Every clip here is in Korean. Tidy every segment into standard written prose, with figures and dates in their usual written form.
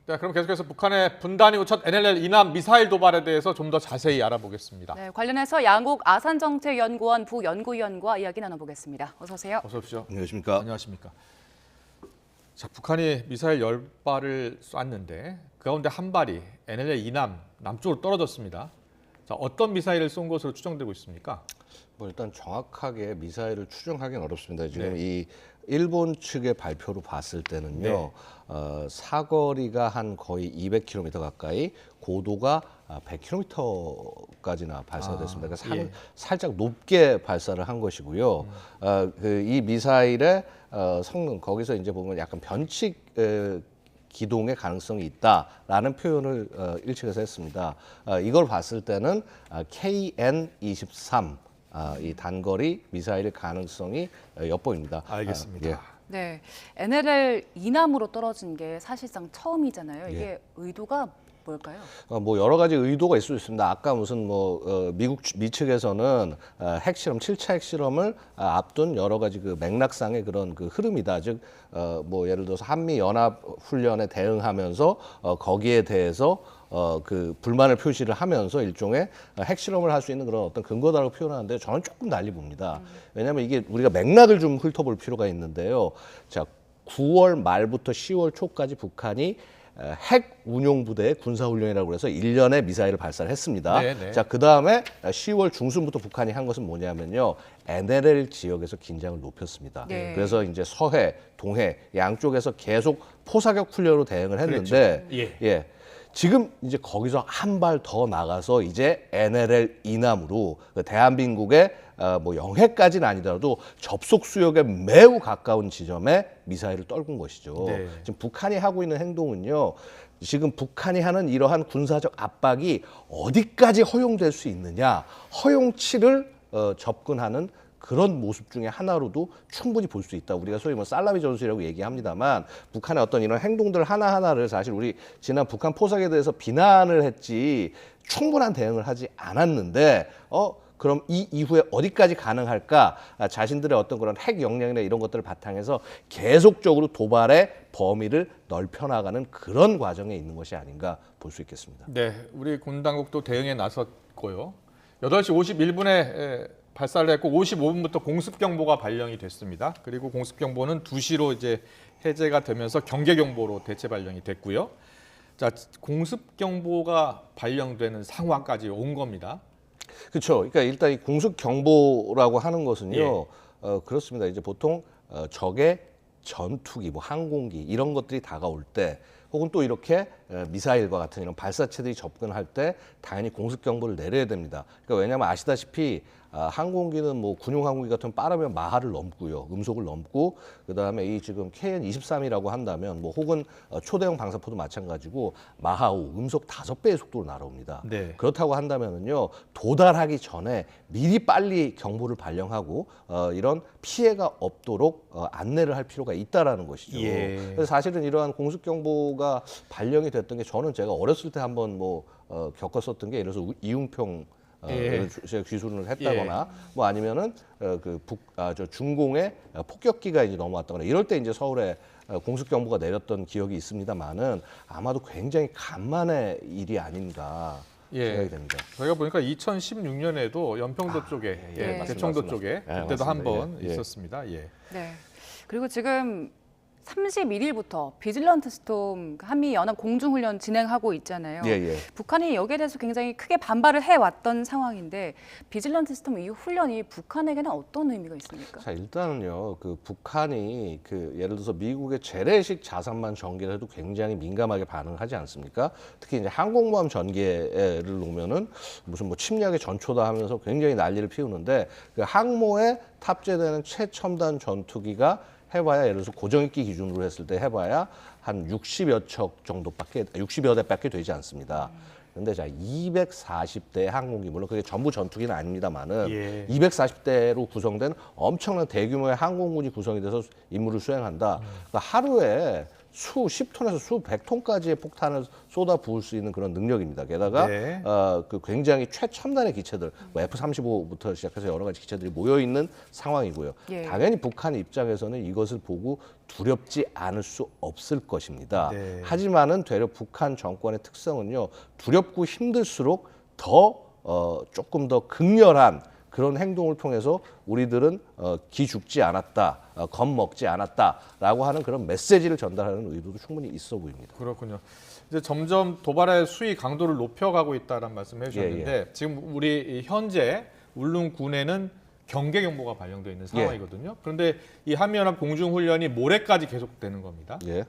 자, 그럼 계속해서 북한의 분단 이후 첫 NLL 이남 미사일 도발에 대해서 좀 더 자세히 알아보겠습니다. 네, 관련해서 양국 아산정책연구원 부연구위원과 이야기 나눠보겠습니다. 어서 오세요. 어서 오십시오. 안녕하십니까. 안녕하십니까. 자, 북한이 미사일 10발을 쐈는데 그 가운데 한 발이 NLL 이남 남쪽으로 떨어졌습니다. 자, 어떤 미사일을 쏜 것으로 추정되고 있습니까? 뭐 일단 정확하게 미사일을 추정하기는 어렵습니다. 지금 네. 이 일본 측의 발표로 봤을 때는요, 네. 사거리가 한 거의 200km 가까이, 고도가 100km까지나 발사가 됐습니다. 그러니까 예. 살짝 높게 발사를 한 것이고요. 이 미사일의 성능, 거기서 이제 보면 약간 변칙 기동의 가능성이 있다라는 표현을 일측에서 했습니다. 이걸 봤을 때는 KN-23 이 단거리 미사일 가능성이 엿보입니다. 알겠습니다. 예. 네, NLL 이남으로 떨어진 게 사실상 처음이잖아요. 이게 예. 의도가 뭘까요? 뭐 여러 가지 의도가 있을 수 있습니다. 아까 무슨 미 측에서는 핵실험, 7차 핵실험을 앞둔 여러 가지 그 맥락상의 그런 그 흐름이다. 즉, 뭐 예를 들어서 한미 연합 훈련에 대응하면서 거기에 대해서 그 불만을 표시를 하면서 일종의 핵실험을 할 수 있는 그런 어떤 근거다라고 표현하는데 저는 조금 달리 봅니다. 왜냐하면 이게 우리가 맥락을 좀 훑어볼 필요가 있는데요. 자, 9월 말부터 10월 초까지 북한이 핵 운용 부대의 군사훈련이라고 해서 1년에 미사일을 발사를 했습니다. 네. 자, 그 다음에 10월 중순부터 북한이 한 것은 뭐냐면요. NLL 지역에서 긴장을 높였습니다. 네. 그래서 이제 서해, 동해 양쪽에서 계속 포사격 훈련으로 대응을 했는데, 그랬죠. 예. 지금 이제 거기서 한 발 더 나가서 이제 NLL 이남으로 대한민국의 뭐 영해까지는 아니더라도 접속 수역에 매우 가까운 지점에 미사일을 떨군 것이죠. 네. 지금 북한이 하고 있는 행동은요. 지금 북한이 하는 이러한 군사적 압박이 어디까지 허용될 수 있느냐, 허용치를 접근하는 그런 모습 중에 하나로도 충분히 볼 수 있다. 우리가 소위 뭐 살라미 전술이라고 얘기합니다만 북한의 어떤 이런 행동들 하나하나를 사실 우리 지난 북한 포석에 대해서 비난을 했지 충분한 대응을 하지 않았는데 그럼 이 이후에 어디까지 가능할까? 자신들의 어떤 그런 핵 역량이나 이런 것들을 바탕해서 계속적으로 도발의 범위를 넓혀나가는 그런 과정에 있는 것이 아닌가 볼 수 있겠습니다. 네, 우리 군 당국도 대응에 나섰고요. 8시 51분에 발사를 했고 55분부터 공습 경보가 발령이 됐습니다. 그리고 공습 경보는 2시로 이제 해제가 되면서 경계 경보로 대체 발령이 됐고요. 자, 공습 경보가 발령되는 상황까지 온 겁니다. 그렇죠. 그러니까 일단 이 공습 경보라고 하는 것은요. 그렇습니다. 이제 보통 적의 전투기, 뭐 항공기 이런 것들이 다가올 때, 혹은 또 이렇게 미사일과 같은 이런 발사체들이 접근할 때 당연히 공습 경보를 내려야 됩니다. 그러니까 왜냐하면 아시다시피 항공기는 뭐 군용 항공기 같은 빠르면 마하를 넘고요, 음속을 넘고, 그다음에 이 지금 KN-23이라고 한다면 뭐 혹은 초대형 방사포도 마찬가지고 마하 5, 음속 5배의 속도로 날아옵니다. 네. 그렇다고 한다면은요, 도달하기 전에 미리 빨리 경보를 발령하고 이런 피해가 없도록 안내를 할 필요가 있다라는 것이죠. 예. 그래서 사실은 이러한 공습 경보가 발령이 됐던 게 저는 제가 어렸을 때 한번 겪었었던 게, 예를 들어서 이웅평 제가 귀순을 했다거나 뭐 아니면은 저 중공의 폭격기가 이제 넘어왔다거나 이럴 때 이제 서울에 공습 경보가 내렸던 기억이 있습니다만은 아마도 굉장히 간만의 일이 아닌가 생각이 됩니다. 저희가 보니까 2016년에도 연평도 쪽에, 예. 대청도 맞습니다. 쪽에 예, 그때도 맞습니다. 한번 예. 있었습니다. 예. 네. 그리고 지금 31일부터 비질런트 스톰 한미 연합 공중훈련 진행하고 있잖아요. 예. 북한이 여기에 대해서 굉장히 크게 반발을 해왔던 상황인데 비질런트 스톰 이후 훈련이 북한에게는 어떤 의미가 있습니까? 자, 일단은요, 북한이 예를 들어서 미국의 재래식 자산만 전개를 해도 굉장히 민감하게 반응하지 않습니까? 특히 이제 항공모함 전개를 놓으면은 무슨 뭐 침략의 전초다 하면서 굉장히 난리를 피우는데, 그 항모에 탑재되는 최첨단 전투기가 해봐야, 예를 들어서 고정익기 기준으로 했을 때 해봐야 한 60여 척 정도밖에, 60여 대밖에 되지 않습니다. 근데 자, 240대의 항공기, 물론 그게 전부 전투기는 아닙니다만은 240대로 구성된 엄청난 대규모의 항공군이 구성이 돼서 임무를 수행한다. 그러니까 하루에 수십 톤에서 수백 톤까지의 폭탄을 쏟아 부을 수 있는 그런 능력입니다. 게다가 네. 그 굉장히 최첨단의 기체들, 뭐 F-35부터 시작해서 여러 가지 기체들이 모여 있는 상황이고요. 예. 당연히 북한 입장에서는 이것을 보고 두렵지 않을 수 없을 것입니다. 네. 하지만은 되려 북한 정권의 특성은요, 두렵고 힘들수록 더 조금 더 극렬한 그런 행동을 통해서 우리들은 기 죽지 않았다, 겁먹지 않았다라고 하는 그런 메시지를 전달하는 의도도 충분히 있어 보입니다. 그렇군요. 이제 점점 도발의 수위 강도를 높여가고 있다는 말씀을 해주셨는데 지금 우리 현재 울릉군에는 경계 경보가 발령되어 있는 상황이거든요. 그런데 이 한미연합 공중훈련이 모레까지 계속되는 겁니다. 예.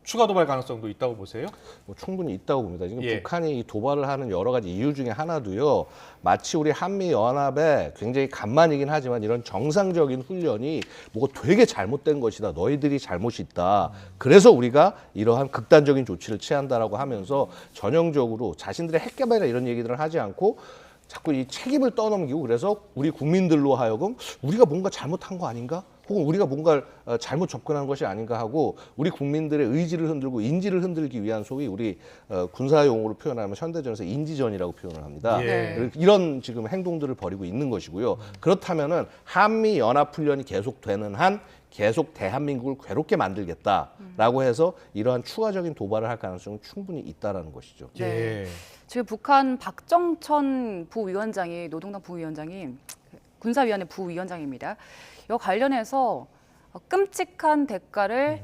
추가 도발 가능성도 있다고 보세요? 뭐 충분히 있다고 봅니다. 지금 예. 북한이 이 도발을 하는 여러 가지 이유 중에 하나도요. 마치 우리 한미 연합에 굉장히 간만이긴 하지만 이런 정상적인 훈련이 뭐가 되게 잘못된 것이다. 너희들이 잘못이 있다. 그래서 우리가 이러한 극단적인 조치를 취한다라고 하면서 전형적으로 자신들의 핵 개발이나 이런 얘기들을 하지 않고 자꾸 이 책임을 떠넘기고 그래서 우리 국민들로 하여금 우리가 뭔가 잘못한 거 아닌가? 혹은 우리가 뭔가 잘못 접근한 것이 아닌가 하고 우리 국민들의 의지를 흔들고 인지를 흔들기 위한 소위 우리 군사 용어로 표현하면 현대전에서 인지전이라고 표현을 합니다. 예. 이런 지금 행동들을 벌이고 있는 것이고요. 그렇다면은 한미 연합 훈련이 계속되는 한 계속 대한민국을 괴롭게 만들겠다라고 해서 이러한 추가적인 도발을 할 가능성은 충분히 있다라는 것이죠. 예. 지금 북한 박정천 부위원장이 노동당 부위원장이 군사위원회 부위원장입니다. 이 관련해서 끔찍한 대가를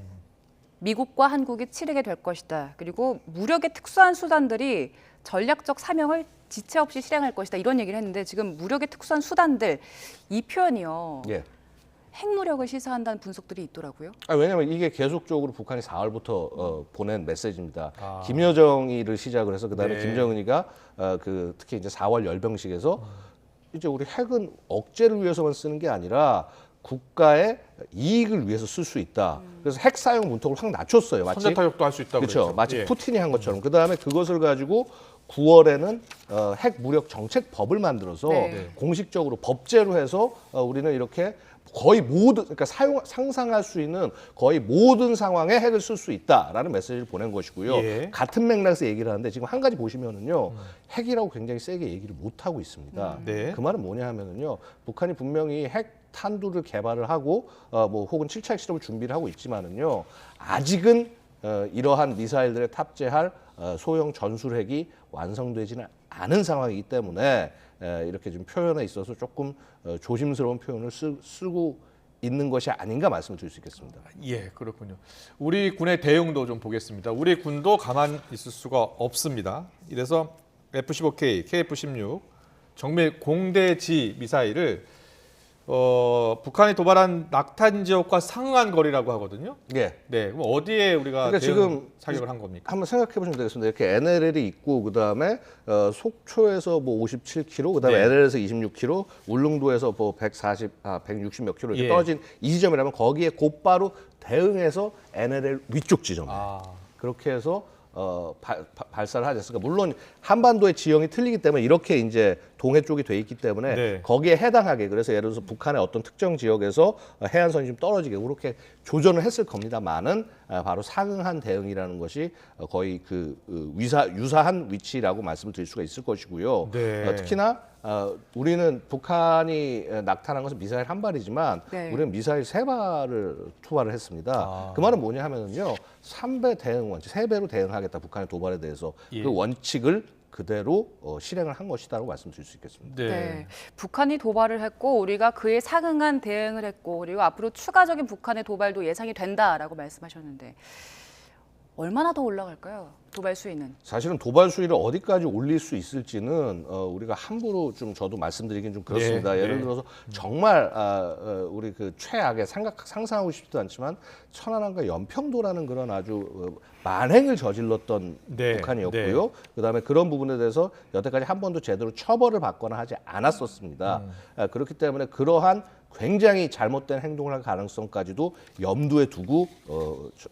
미국과 한국이 치르게 될 것이다. 그리고 무력의 특수한 수단들이 전략적 사명을 지체 없이 실행할 것이다. 이런 얘기를 했는데 지금 무력의 특수한 수단들 이 표현이요. 예. 핵무력을 시사한다는 분석들이 있더라고요. 왜냐하면 이게 계속적으로 북한이 4월부터 보낸 메시지입니다. 아. 김여정이를 시작을 해서 그다음에 네. 김정은이가 특히 이제 4월 열병식에서 이제 우리 핵은 억제를 위해서만 쓰는 게 아니라 국가의 이익을 위해서 쓸 수 있다. 그래서 핵 사용 문턱을 확 낮췄어요. 마치 선제 타격도 할 수 있다고 그렇죠. 그랬죠. 마치 예. 푸틴이 한 것처럼. 그다음에 그것을 가지고 9월에는 핵 무력 정책법을 만들어서 네. 공식적으로 법제로 해서 우리는 이렇게 거의 모든 그러니까 상상할 수 있는 거의 모든 상황에 핵을 쓸 수 있다라는 메시지를 보낸 것이고요. 예. 같은 맥락에서 얘기를 하는데 지금 한 가지 보시면은요. 핵이라고 굉장히 세게 얘기를 못 하고 있습니다. 네. 그 말은 뭐냐 하면은요. 북한이 분명히 핵 탄두를 개발을 하고 뭐 혹은 7차 핵실험을 준비를 하고 있지만은요. 아직은 이러한 미사일들에 탑재할 소형 전술핵이 완성되지는 않은 상황이기 때문에 이렇게 좀 표현에 있어서 조금 조심스러운 표현을 쓰고 있는 것이 아닌가 말씀을 드릴 수 있겠습니다. 예, 그렇군요. 우리 군의 대응도 좀 보겠습니다. 우리 군도 가만 있을 수가 없습니다. 이래서 F-15K, KF-16 정밀 공대지 미사일을 북한이 도발한 낙탄 지역과 상응한 거리라고 하거든요. 예. 네, 그럼 어디에 우리가 그러니까 대응 지금 사격을 한 겁니까? 한번 생각해 보시면 되겠습니다. 이렇게 NLL이 있고 그다음에 속초에서 뭐 57km, 그다음에 네. NLL에서 26km, 울릉도에서 뭐 160 몇 킬로 이렇게 예. 떨어진 이 지점이라면 거기에 곧바로 대응해서 NLL 위쪽 지점. 아, 그렇게 해서 발사를 하지 않습니까? 물론 한반도의 지형이 틀리기 때문에 이렇게 이제 동해 쪽이 돼 있기 때문에 네. 거기에 해당하게 그래서 예를 들어서 북한의 어떤 특정 지역에서 해안선이 좀 떨어지게 그렇게 조절을 했을 겁니다만은 바로 상응한 대응이라는 것이 거의 유사한 위치라고 말씀을 드릴 수가 있을 것이고요. 네. 특히나 우리는 북한이 낙탄한 것은 미사일 한 발이지만 네. 우리는 미사일 세 발을 투하를 했습니다. 아. 그 말은 뭐냐 하면은요. 3배 대응 원칙, 3배로 대응하겠다. 북한의 도발에 대해서 예. 그 원칙을 그대로 실행을 한 것이다라고 말씀드릴 수 있겠습니다. 네. 네. 북한이 도발을 했고 우리가 그에 상응한 대응을 했고 그리고 앞으로 추가적인 북한의 도발도 예상이 된다라고 말씀하셨는데 얼마나 더 올라갈까요? 도발 수위는? 사실은 도발 수위를 어디까지 올릴 수 있을지는 우리가 함부로 좀 저도 말씀드리긴 좀 그렇습니다. 네, 예를 네. 들어서 정말 우리 그 최악의 상상하고 싶지도 않지만 천안함과 연평도라는 그런 아주 만행을 저질렀던 네, 북한이었고요. 그다음에 그런 부분에 대해서 여태까지 한 번도 제대로 처벌을 받거나 하지 않았었습니다. 그렇기 때문에 그러한 굉장히 잘못된 행동을 할 가능성까지도 염두에 두고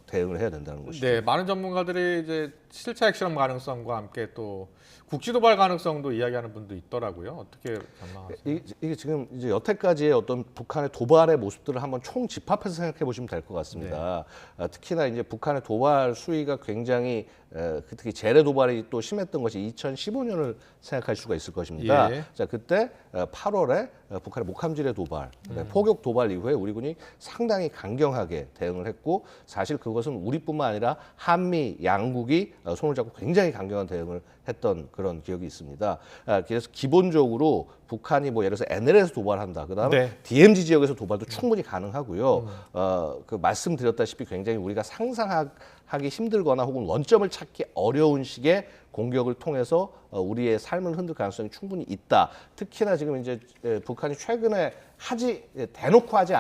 대응을 해야 된다는 것이죠. 네, 많은 전문가들이 이제 7차 핵실험 가능성과 함께 또 국지 도발 가능성도 이야기하는 분도 있더라고요. 어떻게 전망하세요? 이게 지금 이제 여태까지의 어떤 북한의 도발의 모습들을 한번 총 집합해서 생각해 보시면 될 것 같습니다. 특히나 이제 북한의 도발 수위가 굉장히 특히 재래 도발이 또 심했던 것이 2015년을 생각할 수가 있을 것입니다. 예. 자, 그때 8월에 북한의 목함질의 도발, 포격 도발 이후에 우리 군이 상당히 강경하게 대응을 했고, 사실 그것은 우리뿐만 아니라 한미 양국이 손을 잡고 굉장히 강경한 대응을 했던 그런 기억이 있습니다. 그래서 기본적으로 북한이 뭐 예를 들어서 NLL에서 도발한다, 그다음에 네. DMZ 지역에서 도발도 충분히 가능하고요. 그 말씀드렸다시피 굉장히 우리가 상상하기 힘들거나 혹은 원점을 찾기 어려운 식의 공격을 통해서 우리의 삶을 흔들 가능성이 충분히 있다. 특히나 지금 이제 북한이 최근에 대놓고 하지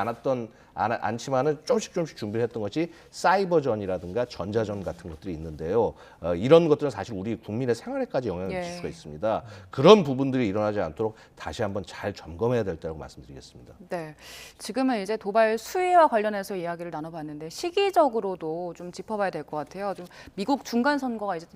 않지만은 조금씩 준비를 했던 것이 사이버전이라든가 전자전 같은 것들이 있는데요. 이런 것들은 사실 우리 국민의 생활에까지 영향을 미칠 수가 있습니다. 그런 부분들이 일어나지 않도록 다시 한번 잘 점검해야 될 때라고 말씀드리겠습니다. 네, 지금은 이제 도발 수위와 관련해서 이야기를 나눠봤는데 시기적으로도 좀 짚어봐야 될 것 같아요. 좀 미국 중간 선거가 이제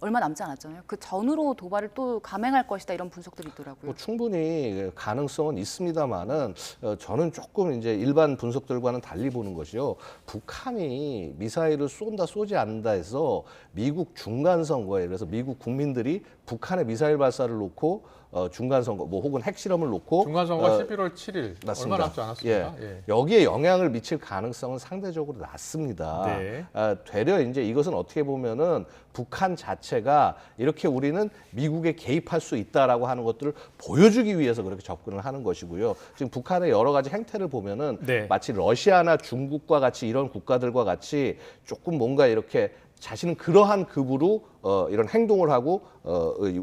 얼마 남지 않았잖아요. 그 전으로 도발을 또 감행할 것이다 이런 분석들이 있더라고요. 뭐 충분히 가능성은 있습니다만은 저는 조금 이제 일반 분석들과는 달리 보는 것이요. 북한이 미사일을 쏜다 쏘지 않는다 해서 미국 중간 선거에, 그래서 미국 국민들이 북한의 미사일 발사를 놓고 중간 선거 뭐 혹은 핵실험을 놓고 중간 선거가 11월 7일 맞습니다. 얼마 남지 않았습니다. 예. 여기에 영향을 미칠 가능성은 상대적으로 낮습니다. 네. 되려 이제 이것은 어떻게 보면은 북한 자체가 이렇게 우리는 미국에 개입할 수 있다라고 하는 것들을 보여주기 위해서 그렇게 접근을 하는 것이고요. 지금 북한의 여러 가지 행태를 보면은 네. 마치 러시아나 중국과 같이 이런 국가들과 같이 조금 뭔가 이렇게 자신은 그러한 급으로 이런 행동을 하고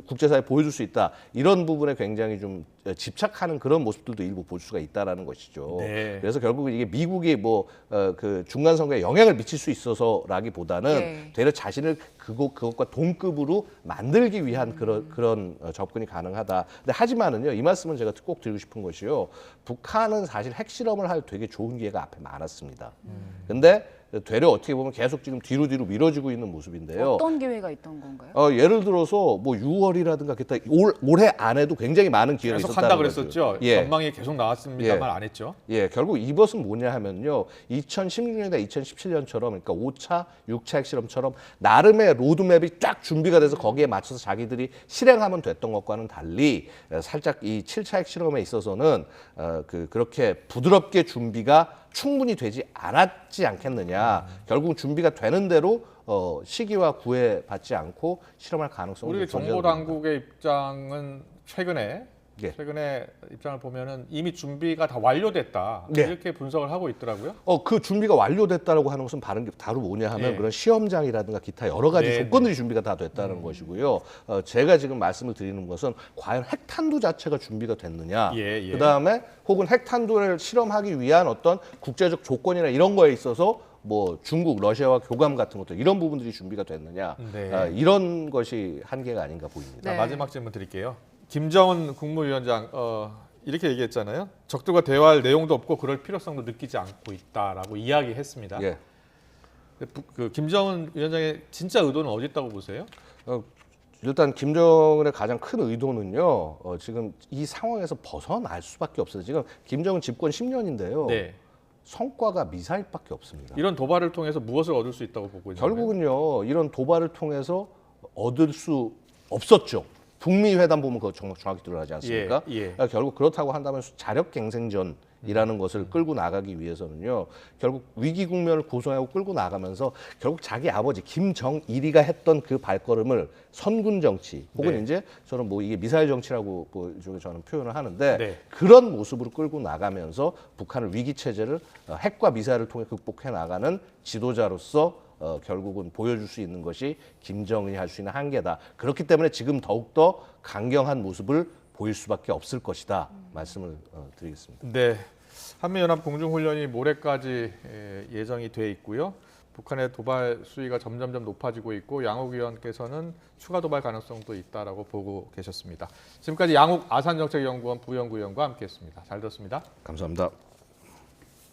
국제사회에 보여줄 수 있다. 이런 부분에 굉장히 좀 집착하는 그런 모습들도 일부 볼 수가 있다라는 것이죠. 네. 그래서 결국은 이게 미국이 그 중간 선거에 영향을 미칠 수 있어서라기보다는 네. 되려 자신을 그것과 동급으로 만들기 위한 그런 접근이 가능하다. 근데 하지만은요, 이 말씀은 제가 꼭 드리고 싶은 것이요. 북한은 사실 핵실험을 할 되게 좋은 기회가 앞에 많았습니다. 근데 되려 어떻게 보면 계속 지금 뒤로 미뤄지고 있는 모습인데요. 어떤 기회가 있던 건가요? 예를 들어서 뭐 6월이라든가 그때 올해 안에도 굉장히 많은 기회가 계속 있었다는 한다 거죠. 그랬었죠. 예. 전망이 계속 나왔습니다만 안 했죠. 예, 결국 이것은 뭐냐 하면요. 2016년이나 2017년처럼 그러니까 5차, 6차 핵실험처럼 나름의 로드맵이 쫙 준비가 돼서 거기에 맞춰서 자기들이 실행하면 됐던 것과는 달리 살짝 이 7차 핵실험에 있어서는 그렇게 부드럽게 준비가 충분히 되지 않았지 않겠느냐. 결국 준비가 되는 대로 시기와 구애받지 않고 실험할 가능성이 우리 정보 당국의 입장은 최근에 입장을 보면은 이미 준비가 다 완료됐다. 네. 이렇게 분석을 하고 있더라고요. 그 준비가 완료됐다고 하는 것은 바로 뭐냐 하면 예. 그런 시험장이라든가 기타 여러 가지 네, 조건들이 준비가 다 됐다는 것이고요. 제가 지금 말씀을 드리는 것은 과연 핵탄두 자체가 준비가 됐느냐. 예. 그다음에 혹은 핵탄두를 실험하기 위한 어떤 국제적 조건이나 이런 거에 있어서 뭐 중국, 러시아와 교감 같은 것들 이런 부분들이 준비가 됐느냐. 네. 이런 것이 한계가 아닌가 보입니다. 자, 네. 마지막 질문 드릴게요. 김정은 국무위원장 이렇게 얘기했잖아요. 적들과 대화할 내용도 없고 그럴 필요성도 느끼지 않고 있다라고 이야기했습니다. 예. 그 김정은 위원장의 진짜 의도는 어디 있다고 보세요? 일단 김정은의 가장 큰 의도는요. 지금 이 상황에서 벗어날 수밖에 없어요. 지금 김정은 집권 10년인데요. 네. 성과가 미사일밖에 없습니다. 이런 도발을 통해서 무엇을 얻을 수 있다고 보고 있나요? 결국은요. 이런 도발을 통해서 얻을 수 없었죠. 북미 회담 보면 그거 정확히 드러나지 않습니까? 예. 결국 그렇다고 한다면 자력 갱생전이라는 것을 끌고 나가기 위해서는요. 결국 위기 국면을 고소하고 끌고 나가면서 결국 자기 아버지 김정일이가 했던 그 발걸음을 선군 정치 혹은 네. 이제 저는 뭐 이게 미사일 정치라고 일종의 저는 표현을 하는데 네. 그런 모습으로 끌고 나가면서 북한을 위기 체제를 핵과 미사일을 통해 극복해 나가는 지도자로서 결국은 보여줄 수 있는 것이 김정은이 할 수 있는 한계다. 그렇기 때문에 지금 더욱더 강경한 모습을 보일 수밖에 없을 것이다. 말씀을 드리겠습니다. 네, 한미연합 공중훈련이 모레까지 예정이 돼 있고요. 북한의 도발 수위가 점점점 높아지고 있고 양욱 위원께서는 추가 도발 가능성도 있다라고 보고 계셨습니다. 지금까지 양욱 아산정책연구원 부연구위원과 함께했습니다. 잘 들었습니다. 감사합니다.